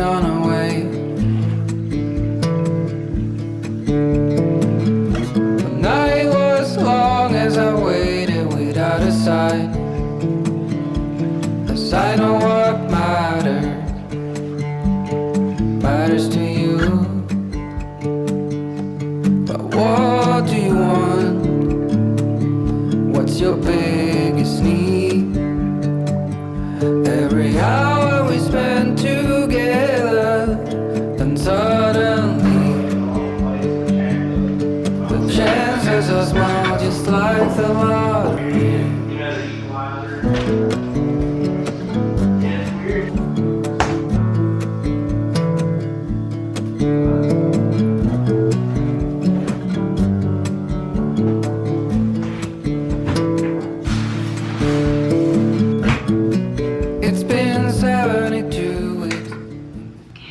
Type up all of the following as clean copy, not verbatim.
on our way. The night was long as I waited without a sign. 'Cause I know what matters to you. But what do you want? What's your biggest need? Every hour we spend together, then suddenly the chances are small, just like the lottery.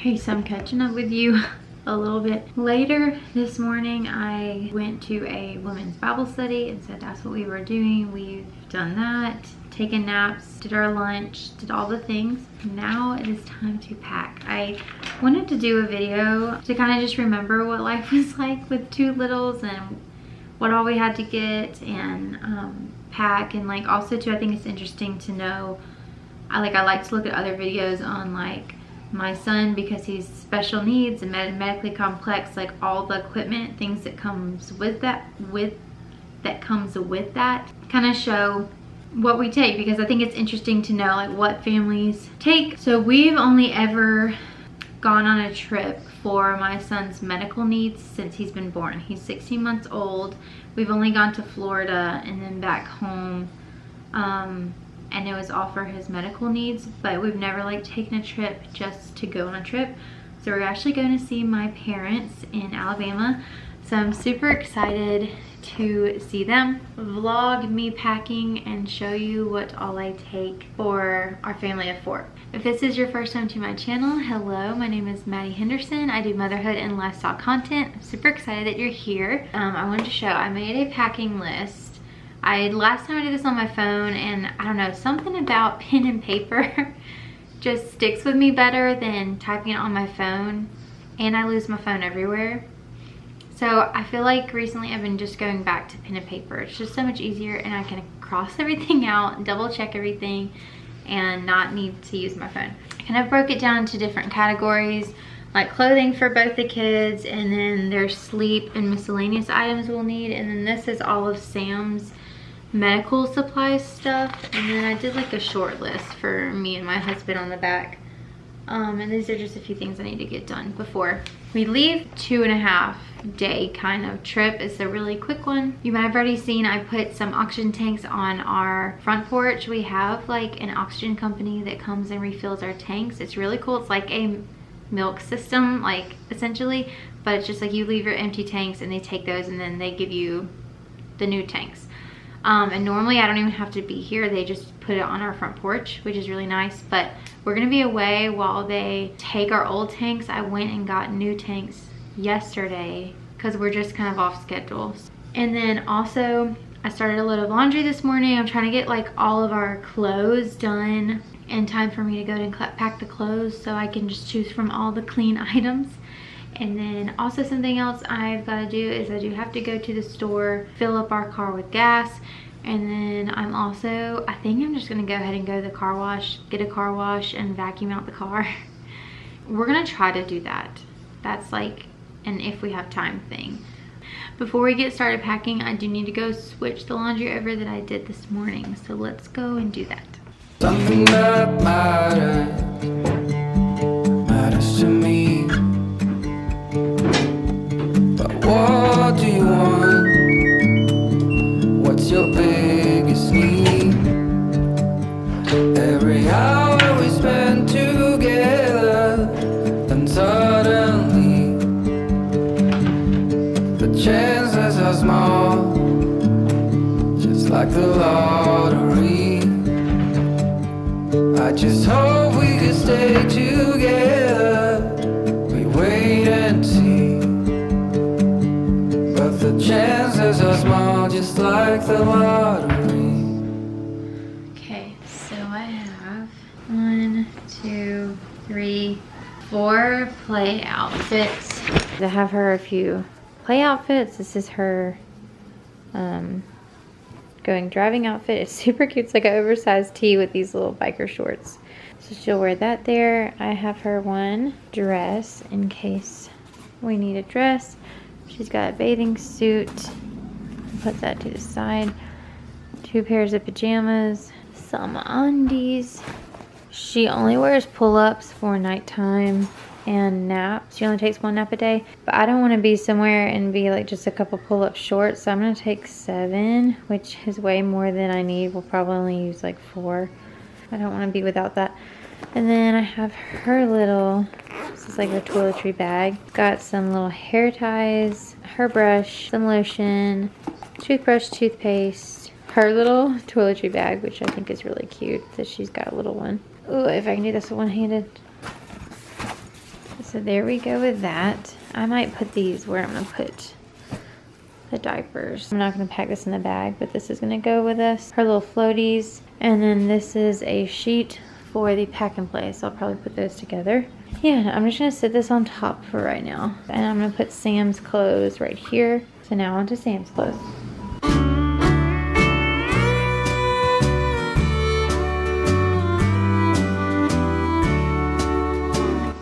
Okay, so I'm catching up with you a little bit later. This morning I went to a women's Bible study and said that's what we were doing. We've done that, taken naps, did our lunch, did all the things. Now it is time to pack. I wanted to do a video to kind of just remember what life was like with two littles and what all we had to get and pack, and like also too, I think it's interesting to know, I like to look at other videos on like my son, because he's special needs and medically complex, like all the equipment, things that comes with that, kind of show what we take, because I think it's interesting to know like what families take. So we've only ever gone on a trip for my son's medical needs since he's been born. He's 16 months old. We've only gone to Florida and then back home, and it was all for his medical needs, but we've never like taken a trip just to go on a trip. So we're actually going to see my parents in Alabama, so I'm super excited to see them, vlog me packing, and show you what all I take for our family of 4. If this is your first time to my channel, hello, my name is Maddie Henderson. I do motherhood and lifestyle content. I'm super excited that you're here. I wanted to show, I made a packing list. Last time I did this on my phone, and I don't know, something about pen and paper just sticks with me better than typing it on my phone, and I lose my phone everywhere. So I feel like recently I've been just going back to pen and paper. It's just so much easier, and I can cross everything out, double check everything, and not need to use my phone. I kind of broke it down into different categories, like clothing for both the kids, and then there's sleep and miscellaneous items we'll need, and then this is all of Sam's medical supplies stuff, and then I did like a short list for me and my husband on the back, and these are just a few things I need to get done before we leave. 2.5 day kind of trip. It's a really quick one. You might have already seen I put some oxygen tanks on our front porch. We have like an oxygen company that comes and refills our tanks. It's really cool. It's like a milk system, like essentially, but it's just like you leave your empty tanks and they take those and then they give you the new tanks. And normally I don't even have to be here. They just put it on our front porch, which is really nice. But we're gonna be away while they take our old tanks. I went and got new tanks yesterday because we're just kind of off schedule. And then also I started a load of laundry this morning. I'm trying to get like all of our clothes done in time for me to go and pack the clothes so I can just choose from all the clean items. And then also something else I've got to do is I do have to go to the store, fill up our car with gas, and then I think I'm just going to go ahead and go to the car wash, get a car wash, and vacuum out the car. We're going to try to do that. That's like an if we have time thing. Before we get started packing, I do need to go switch the laundry over that I did this morning. So let's go and do that. Something that matters to me. What do you want? What's your biggest need? Every hour we spend together, then suddenly the chances are small, just like the lottery. I just hope we could stay together. We wait and see, but the chances are small, just like the lottery. Okay, so I have 1, 2, 3, 4 play outfits. I have her a few play outfits. This is her going driving outfit. It's super cute. It's like an oversized tee with these little biker shorts. So she'll wear that there. I have her one dress in case we need a dress. She's got a bathing suit. Put that to the side. 2 pairs of pajamas. Some undies. She only wears pull-ups for nighttime and naps. She only takes 1 nap a day. But I don't want to be somewhere and be like just a couple pull-ups short. So I'm going to take 7, which is way more than I need. We'll probably only use like 4. I don't want to be without that. And then I have her little, this is like her toiletry bag. Got some little hair ties, her brush, some lotion, toothbrush, toothpaste, her little toiletry bag, which I think is really cute that she's got a little one. Ooh, if I can do this one-handed. So there we go with that. I might put these where I'm gonna put the diapers. I'm not gonna pack this in the bag, but this is gonna go with us. Her little floaties. And then this is a sheet for the pack and play. So I'll probably put those together. Yeah, I'm just gonna sit this on top for right now. And I'm gonna put Sam's clothes right here. So now onto Sam's clothes.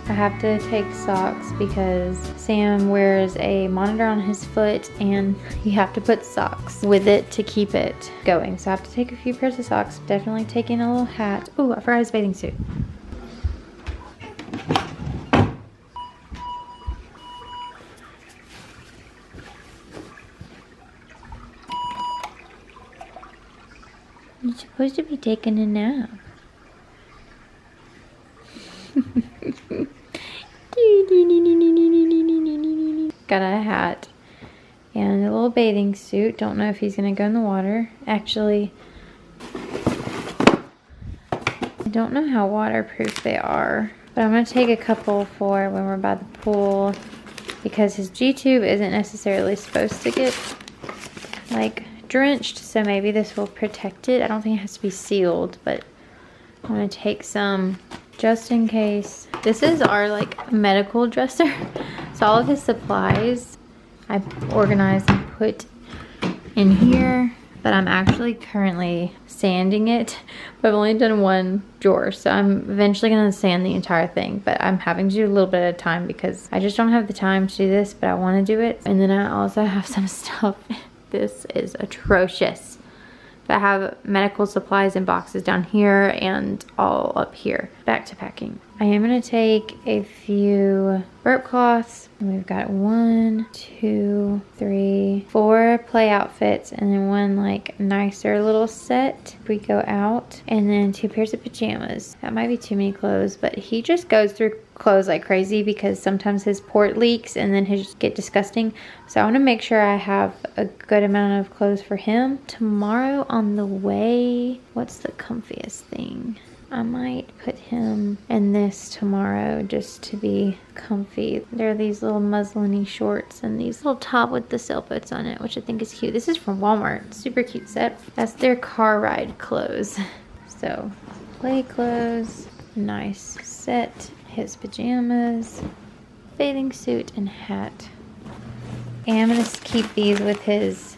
I have to take socks because Sam wears a monitor on his foot and you have to put socks with it to keep it going. So I have to take a few pairs of socks. Definitely taking a little hat. Oh, I forgot his bathing suit. You're supposed to be taking a nap. Got a hat and a little bathing suit. Don't know if he's gonna go in the water. Actually, I don't know how waterproof they are, but I'm gonna take a couple for when we're by the pool because his G-tube isn't necessarily supposed to get like drenched, so maybe this will protect it. I don't think it has to be sealed, but I'm gonna take some just in case. This is our like medical dresser. So all of his supplies I organized and put in here, but I'm actually currently sanding it. But I've only done 1 drawer, so I'm eventually gonna sand the entire thing, but I'm having to do a little bit at a time because I just don't have the time to do this, but I wanna do it. And then I also have some stuff. This is atrocious. But I have medical supplies in boxes down here and all up here. Back to packing. I am gonna take a few burp cloths. And we've got 1, 2, 3, 4 play outfits and then 1 like nicer little set if we go out. And then 2 pairs of pajamas. That might be too many clothes, but he just goes through clothes like crazy because sometimes his port leaks and then his get disgusting. So I want to make sure I have a good amount of clothes for him. Tomorrow on the way, what's the comfiest thing? I might put him in this tomorrow just to be comfy. There are these little muslin-y shorts and these little top with the sailboats on it, which I think is cute. This is from Walmart. Super cute set. That's their car ride clothes. So, play clothes, nice set. His pajamas, bathing suit, and hat. And I'm gonna keep these with his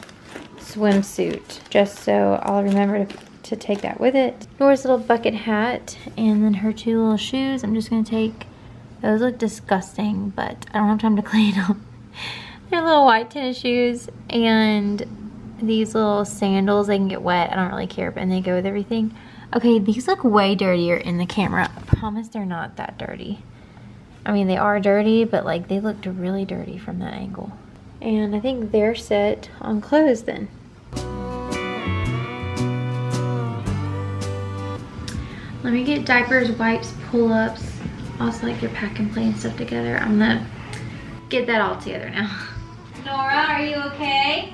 swimsuit, just so I'll remember to take that with it. Nora's little bucket hat, and then her 2 little shoes. I'm just gonna take, those look disgusting, but I don't have time to clean them. They're little white tennis shoes, and these little sandals, they can get wet, I don't really care, and they go with everything. Okay, these look way dirtier in the camera. I promise they're not that dirty. I mean, they are dirty, but like they looked really dirty from that angle. And I think they're set on clothes then. Let me get diapers, wipes, pull-ups, also like your pack and play and stuff together. I'm gonna get that all together now. Nora, are you okay?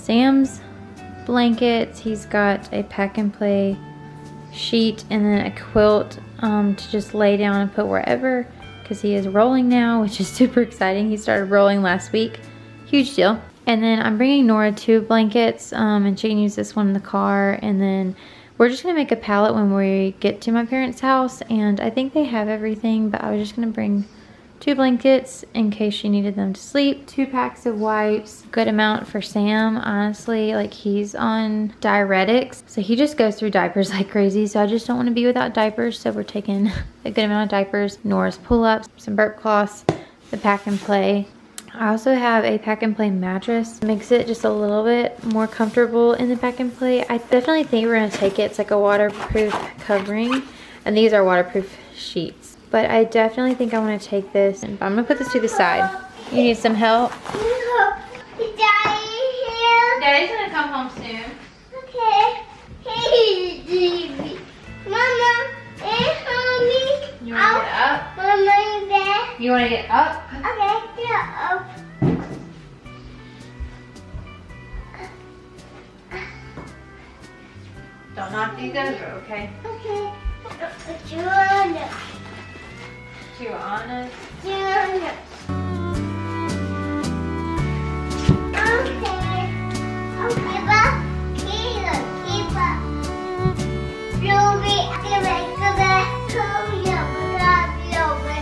Sam's blankets. He's got a pack and play sheet and then a quilt to just lay down and put wherever, because he is rolling now, which is super exciting. He started rolling last week. Huge deal. And then I'm bringing Nora 2 blankets, and she can use this one in the car. And then we're just gonna make a pallet when we get to my parents' house, and I think they have everything, but I was just gonna bring 2 blankets in case she needed them to sleep. 2 packs of wipes, good amount for Sam. Honestly, like, he's on diuretics, so he just goes through diapers like crazy, so I just don't want to be without diapers, so we're taking a good amount of diapers. Nora's pull-ups, some burp cloths, the pack and play. I also have a pack and play mattress. Makes it just a little bit more comfortable in the pack and play. I definitely think we're gonna take it. It's like a waterproof covering, and these are waterproof sheets. But I definitely think I want to take this, and I'm gonna put this to the side. You need some help? Is Daddy here? Daddy's gonna come home soon. Okay. Hey, baby. Mama, hey, mommy. You wanna get up? Mama, is there? You wanna get up? Okay, yeah, up. Don't knock these over, okay? Okay. Joanna. Too honest. Joanna. Okay. Okay, but keep up. You'll be activated. Come here, we're gonna be over.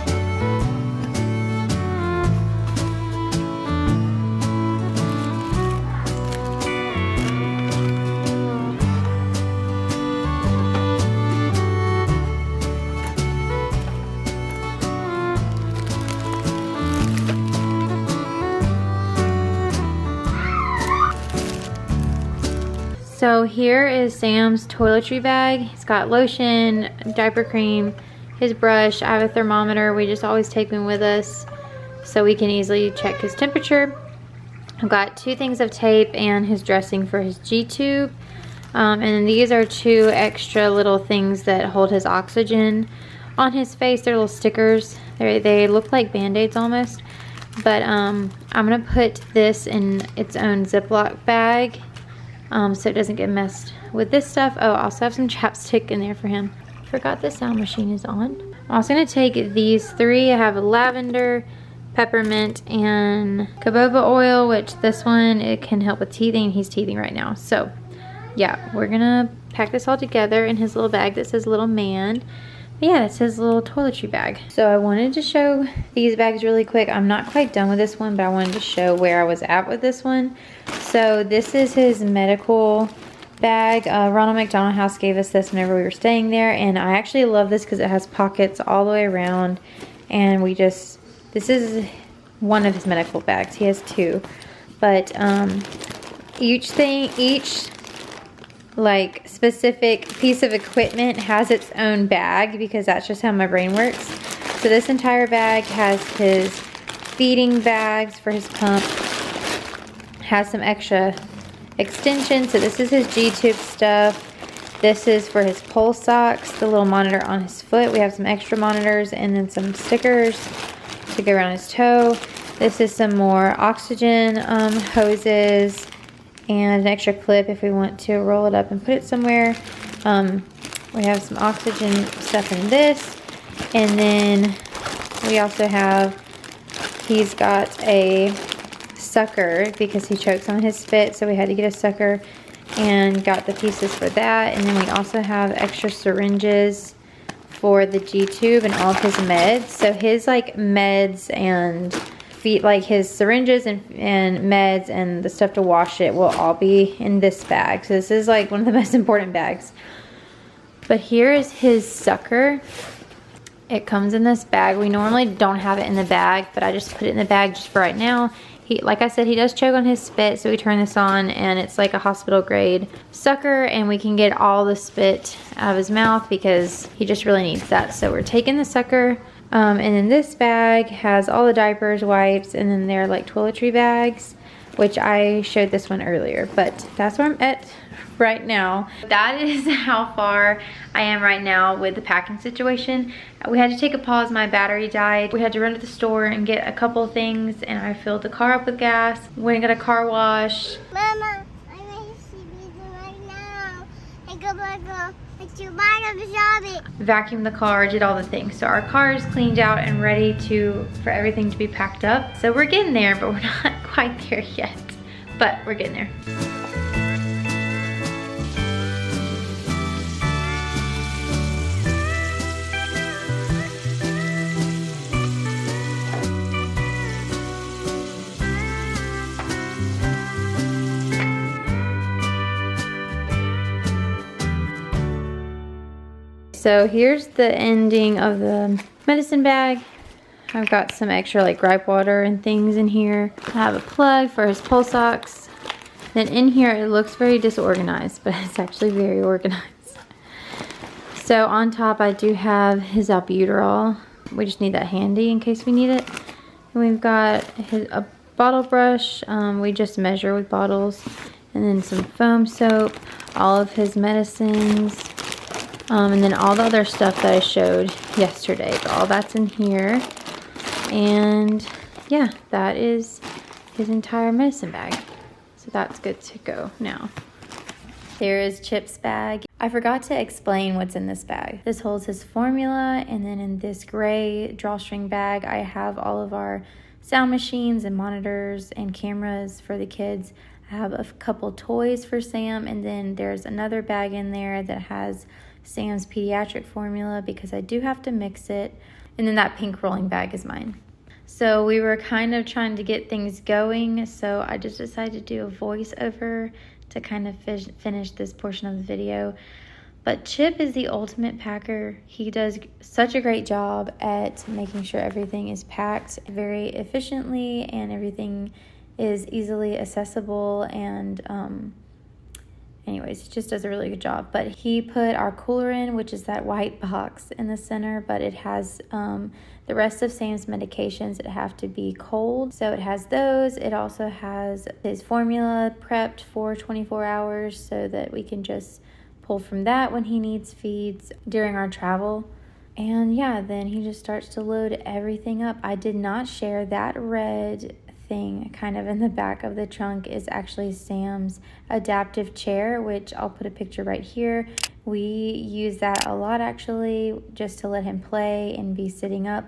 So here is Sam's toiletry bag. He's got lotion, diaper cream, his brush. I have a thermometer. We just always take him with us so we can easily check his temperature. I've got 2 things of tape and his dressing for his G-tube. And then these are 2 extra little things that hold his oxygen on his face. They're little stickers. They look like Band-Aids almost. But I'm gonna put this in its own Ziploc bag, so it doesn't get messed with this stuff. Oh, I also have some chapstick in there for him. Forgot the sound machine is on. I'm also gonna take these 3. I have lavender, peppermint, and jojoba oil, which this one, it can help with teething. He's teething right now. So yeah, we're gonna pack this all together in his little bag that says little man. But yeah, that's his little toiletry bag. So I wanted to show these bags really quick. I'm not quite done with this one, but I wanted to show where I was at with this one. So this is his medical bag. Ronald McDonald House gave us this whenever we were staying there, and I actually love this because it has pockets all the way around, and this is one of his medical bags. He has 2, but each like specific piece of equipment has its own bag, because that's just how my brain works. So this entire bag has his feeding bags for his pump, has some extra extensions. So this is his G-tube stuff. This is for his pulse socks, the little monitor on his foot. We have some extra monitors and then some stickers to go around his toe. This is some more oxygen hoses and an extra clip if we want to roll it up and put it somewhere. We have some oxygen stuff in this, and then we also have, he's got a sucker because he chokes on his spit, so we had to get a sucker and got the pieces for that. And then we also have extra syringes for the G-tube and all of his meds. So his like meds and like his syringes and meds and the stuff to wash it will all be in this bag. So this is like one of the most important bags. But here is his sucker. It comes in this bag. We normally don't have it in the bag, but I just put it in the bag just for right now. Like I said, he does choke on his spit, so we turn this on and it's like a hospital grade sucker, and we can get all the spit out of his mouth because he just really needs that. So we're taking the sucker. And then this bag has all the diapers, wipes, and then they're like toiletry bags, which I showed this one earlier, but that's where I'm at right now. That is how far I am right now with the packing situation. We had to take a pause. My battery died. We had to run to the store and get a couple things, and I filled the car up with gas. Went and got a car wash. Mama, vacuumed the car, did all the things. So our car is cleaned out and ready for everything to be packed up. So we're getting there, but we're not quite there yet. But we're getting there. So here's the ending of the medicine bag. I've got some extra like gripe water and things in here. I have a plug for his pulse ox. Then in here it looks very disorganized, but it's actually very organized. So on top I do have his albuterol. We just need that handy in case we need it. And we've got a bottle brush. We just measure with bottles. And then some foam soap, all of his medicines. And then all the other stuff that I showed yesterday, all that's in here. And yeah, that is his entire medicine bag. So that's good to go now. There is Chip's bag. I forgot to explain what's in this bag. This holds his formula, and then in this gray drawstring bag, I have all of our sound machines and monitors and cameras for the kids. I have a couple toys for Sam, and then there's another bag in there that has Sam's pediatric formula because I do have to mix it. And then that pink rolling bag is mine. So we were kind of trying to get things going, so I just decided to do a voiceover to kind of finish this portion of the video. But Chip is the ultimate packer. He does such a great job at making sure everything is packed very efficiently and everything is easily accessible, and anyways, he just does a really good job. But he put our cooler in, which is that white box in the center, but it has the rest of Sam's medications that have to be cold. So it has those. It also has his formula prepped for 24 hours so that we can just pull from that when he needs feeds during our travel. And yeah, then he just starts to load everything up. I did not share that red thing kind of in the back of the trunk is actually Sam's adaptive chair, which I'll put a picture right here. We use that a lot actually, just to let him play and be sitting up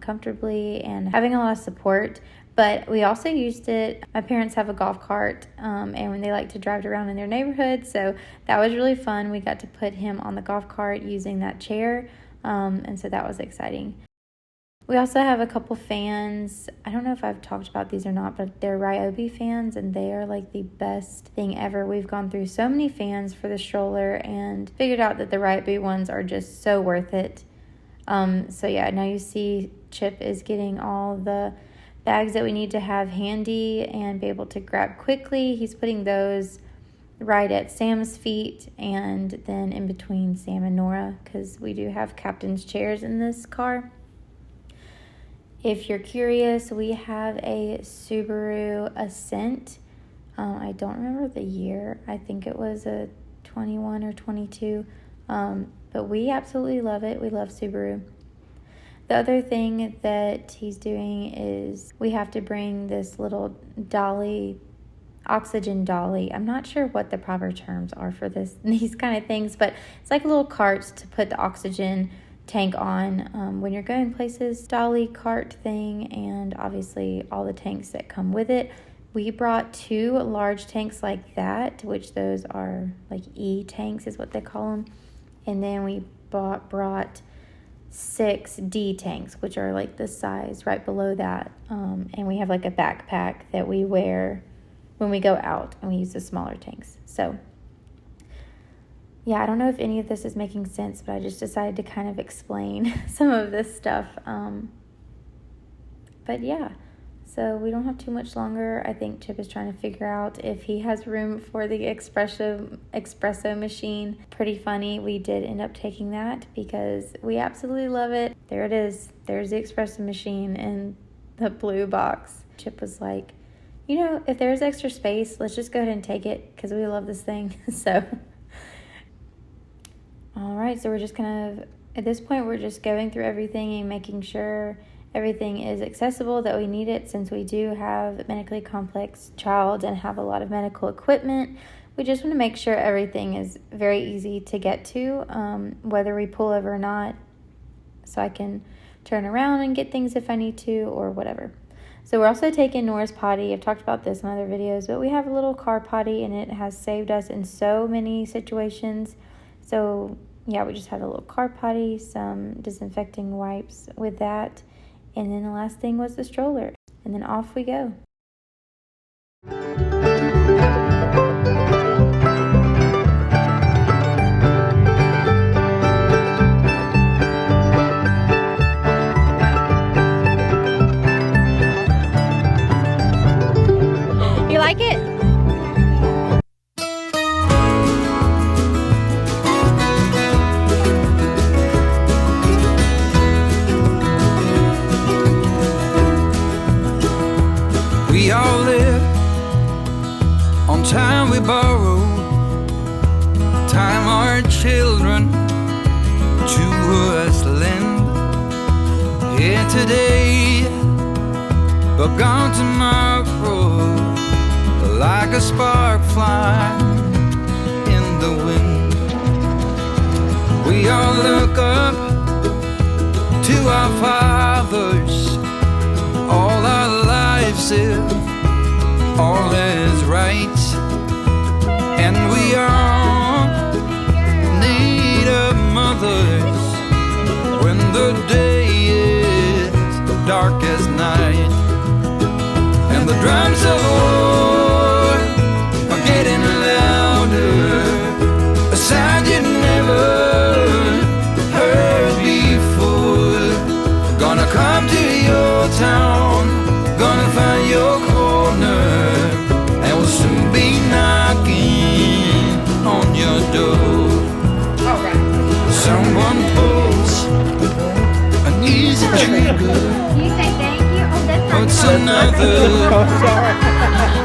comfortably and having a lot of support. But we also used it, my parents have a golf cart and when they like to drive around in their neighborhood, so that was really fun. We got to put him on the golf cart using that chair, and so that was exciting. We also have a couple fans. I don't know if I've talked about these or not, but they're Ryobi fans, and they are like the best thing ever. We've gone through so many fans for the stroller and figured out that the Ryobi ones are just so worth it. So yeah, now you see Chip is getting all the bags that we need to have handy and be able to grab quickly. He's putting those right at Sam's feet and then in between Sam and Nora, because we do have captain's chairs in this car. If you're curious, we have a Subaru Ascent. I don't remember the year. I think it was a 21 or 22. But we absolutely love it. We love Subaru. The other thing that he's doing is we have to bring this little dolly, oxygen dolly. I'm not sure what the proper terms are for these kind of things, but it's like little carts to put the oxygen tank on when you're going places, dolly cart thing, and obviously all the tanks that come with it. We brought 2 large tanks like that, which those are like E-tanks is what they call them. And then we brought 6 D-tanks, which are like the size right below that. And we have like a backpack that we wear when we go out, and we use the smaller tanks. So yeah, I don't know if any of this is making sense, but I just decided to kind of explain some of this stuff. But yeah, so we don't have too much longer. I think Chip is trying to figure out if he has room for the espresso machine. Pretty funny. We did end up taking that because we absolutely love it. There it is. There's the espresso machine in the blue box. Chip was like, you know, if there's extra space, let's just go ahead and take it because we love this thing. So all right, so we're just kind of, at this point, we're just going through everything and making sure everything is accessible, that we need it since we do have a medically complex child and have a lot of medical equipment. We just want to make sure everything is very easy to get to, whether we pull over or not, so I can turn around and get things if I need to or whatever. So we're also taking Nora's potty. I've talked about this in other videos, but we have a little car potty and it has saved us in so many situations. So yeah, we just have a little car potty, some disinfecting wipes with that. And then the last thing was the stroller. And then off we go. You like it? We all live on time we borrow, time our children to us lend. Here today, but gone tomorrow, like a spark flying in the wind. We all look up to our fathers, all our lives if all is right, and we all need our mothers when the day is dark as night, and the drums of war are getting louder, a sound you never heard before. Gonna come to your town, gonna find your corner, and we'll soon be knocking on your door. Someone pulls an easy trigger, You say thank you? Oh, that's not puts another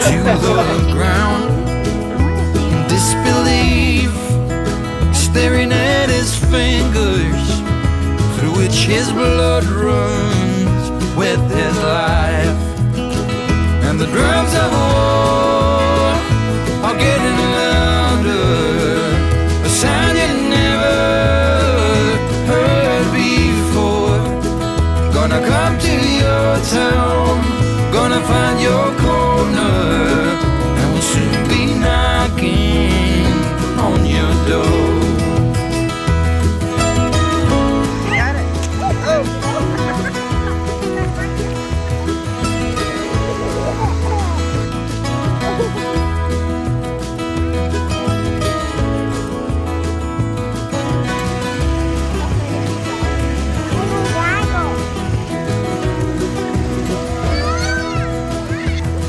to the ground. Disbelief, staring at his fingers, through which his blood runs with his life. And the drums of war are getting louder, a sound you never heard before. Gonna come to your town, gonna find your corner, and we'll soon be knocking on your door.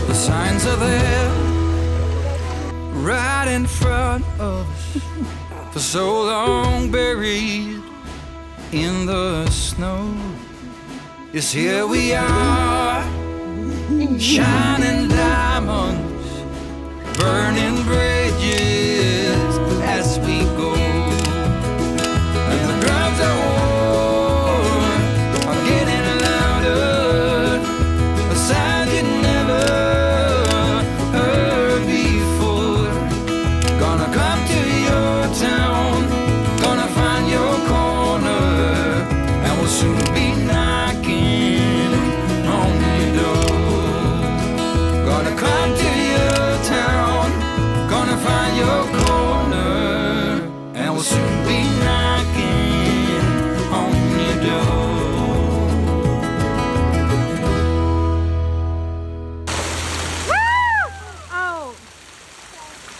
The signs are there, right in front of us, for so long buried in the snow. Yes, here we are, shining down